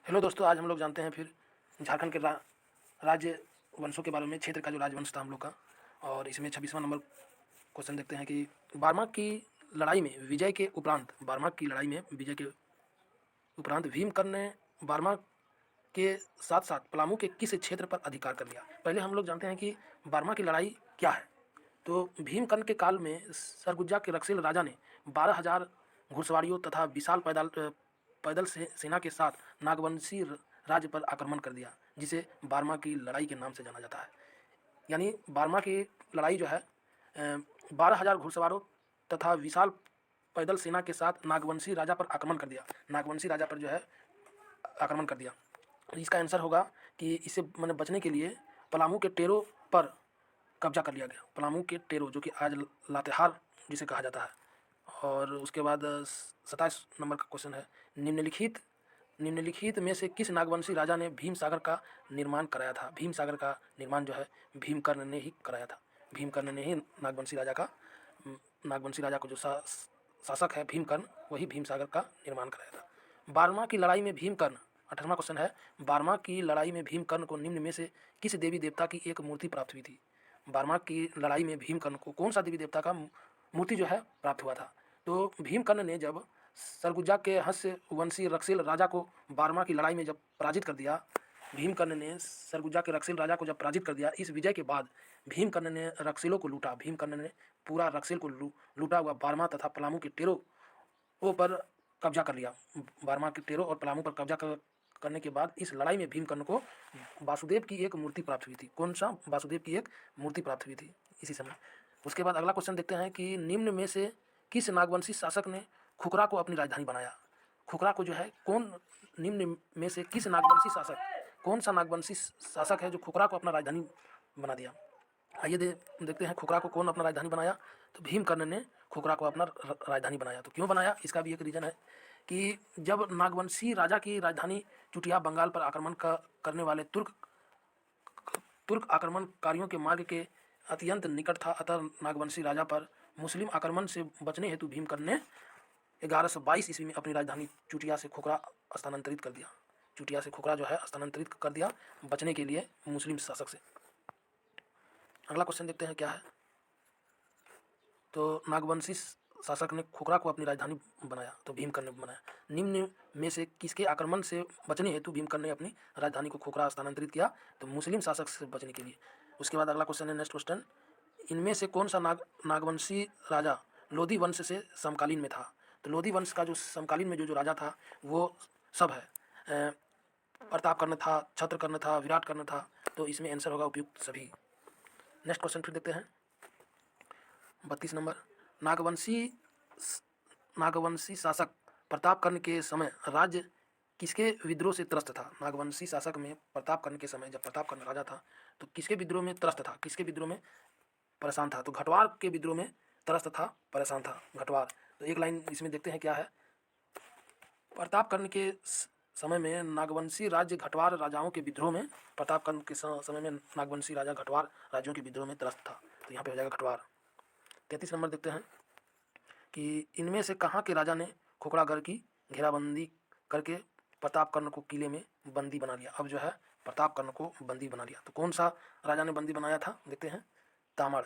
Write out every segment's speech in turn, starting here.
Hello दोस्तों, आज हम लोग जानते हैं फिर झारखंड के राज्य वंशों के बारे में। क्षेत्र का जो राजवंश था हम लोग का, और इसमें 26वां नंबर क्वेश्चन देखते हैं कि बारमाक की लड़ाई में विजय के उपरांत भीमकर्ण ने बारमाक के साथ साथ पलामू के किस क्षेत्र पर अधिकार कर लिया। पहले हम लोग जानते हैं कि बारमाक की लड़ाई क्या है। तो भीमकर्ण के काल में सरगुजा के रक्षिल राजा ने 12,000 घुड़सवारियों तथा विशाल पैदल सेना के साथ नागवंशी राज्य पर आक्रमण कर दिया, जिसे बारमा की लड़ाई के नाम से जाना जाता है। यानी बारमा की लड़ाई जो है 12,000 घुड़सवारों तथा विशाल पैदल सेना के साथ नागवंशी राजा पर आक्रमण कर दिया। नागवंशी राजा पर जो है आक्रमण कर दिया। इसका आंसर होगा कि इससे मैंने बचने के लिए पलामू के टेरो पर कब्जा कर लिया गया। पलामू के टेरो, जो कि आज लातेहार जिसे कहा जाता है। और उसके बाद 27 नंबर का क्वेश्चन है, निम्नलिखित में से किस नागवंशी राजा ने भीम सागर का निर्माण कराया था। भीम सागर का निर्माण जो है भीमकर्ण ने ही कराया था। भीमकर्ण ने ही नागवंशी राजा को जो शासक है भीमकर्ण, वही भीम सागर का निर्माण कराया था। बारमा की लड़ाई में भीमकर्ण, 18वां क्वेश्चन है, बारमा की लड़ाई में भीमकर्ण को निम्न में से किस देवी देवता की एक मूर्ति प्राप्त हुई थी। बारमा की लड़ाई में भीमकर्ण को कौन सा देवी देवता का मूर्ति जो है प्राप्त हुआ था। तो भीमकर्ण ने जब सरगुजा के हस्य वंशी रक्षिल राजा को बारमा की लड़ाई में जब पराजित कर दिया, भीमकर्ण ने सरगुजा के रक्षिल राजा को जब पराजित कर दिया, इस विजय के बाद भीमकर्ण ने रक्षिलों को लूटा। भीमकर्ण ने पूरा रक्षिल को लूटा हुआ बारमा तथा पलामू के टेरो पर कब्जा कर लिया। बारमा के टेरो और पलामू पर कब्जा करने के बाद इस लड़ाई में भीमकर्ण को वासुदेव की एक मूर्ति प्राप्त हुई थी। कौन सा? वासुदेव की एक मूर्ति प्राप्त हुई थी इसी समय। उसके बाद अगला क्वेश्चन देखते हैं कि निम्न में से किस नागवंशी शासक ने खुखरा को अपनी राजधानी बनाया। खुखरा को जो है निम्न में से किस नागवंशी शासक, कौन सा नागवंशी शासक है जो खुखरा को अपना राजधानी बना दिया। आइए देखते हैं खुखरा को कौन अपना राजधानी बनाया। तो भीमकर्ण ने खुखरा को अपना राजधानी बनाया। तो क्यों बनाया, इसका भी एक रीज़न है कि जब नागवंशी राजा की राजधानी चुटिया बंगाल पर आक्रमण करने वाले तुर्क आक्रमणकारियों के मार्ग के अत्यंत निकट था, अतः नागवंशी राजा पर मुस्लिम आक्रमण से बचने हेतु भीमकर्ण ने 1122 ईस्वी में अपनी राजधानी चुटिया से खुखरा स्थानांतरित कर दिया। चुटिया से खुखरा जो है स्थानांतरित कर दिया बचने के लिए मुस्लिम शासक से। अगला क्वेश्चन देखते हैं क्या है। तो नागवंशी शासक ने खुखरा को अपनी राजधानी बनाया, तो भीमकर्ण ने बनाया। निम्न में से किसके आक्रमण से बचने हेतु भीमकर्ण ने अपनी राजधानी को खुखरा स्थानांतरित किया। तो मुस्लिम शासक से बचने के लिए। उसके बाद अगला क्वेश्चन है, नेक्स्ट क्वेश्चन, इनमें से कौन सा नागवंशी राजा लोधी वंश से समकालीन में था। तो लोधी वंश का जो समकालीन में जो राजा था वो सब है, प्रतापकर्ण था, छत्रकर्ण था, विराटकर्ण था। तो इसमें आंसर होगा उपयुक्त सभी। नेक्स्ट क्वेश्चन फिर देखते हैं 32 नंबर, नागवंशी शासक प्रतापकर्ण के समय राज्य किसके विद्रोह से त्रस्त था। नागवंशी शासक में प्रतापकर्ण के समय, जब प्रतापकर्ण राजा था, तो किसके विद्रोह में त्रस्त था, किसके विद्रोह में परेशान था। तो घटवार के विद्रोह में त्रस्त था, परेशान था घटवार। तो एक लाइन इसमें देखते हैं क्या है। प्रतापकर्ण के समय में नागवंशी राज्य घटवार राजाओं के विद्रोह में, प्रतापकर्ण के समय में नागवंशी राजा घटवार राज्यों के विद्रोह में त्रस्त था। तो यहाँ पे हो जाएगा घटवार। 33 नंबर देखते हैं कि इनमें से कहाँ के राजा ने खुखरागढ़ की घेराबंदी करके प्रतापकर्ण को किले में बंदी बना लिया। अब जो है प्रतापकर्ण को बंदी बना लिया। तो कौन सा राजा ने बंदी बनाया था, देखते हैं। तामड़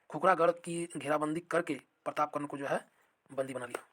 खुखरागढ़ की घेराबंदी करके प्रतापकर्ण को जो है बंदी बना लिया।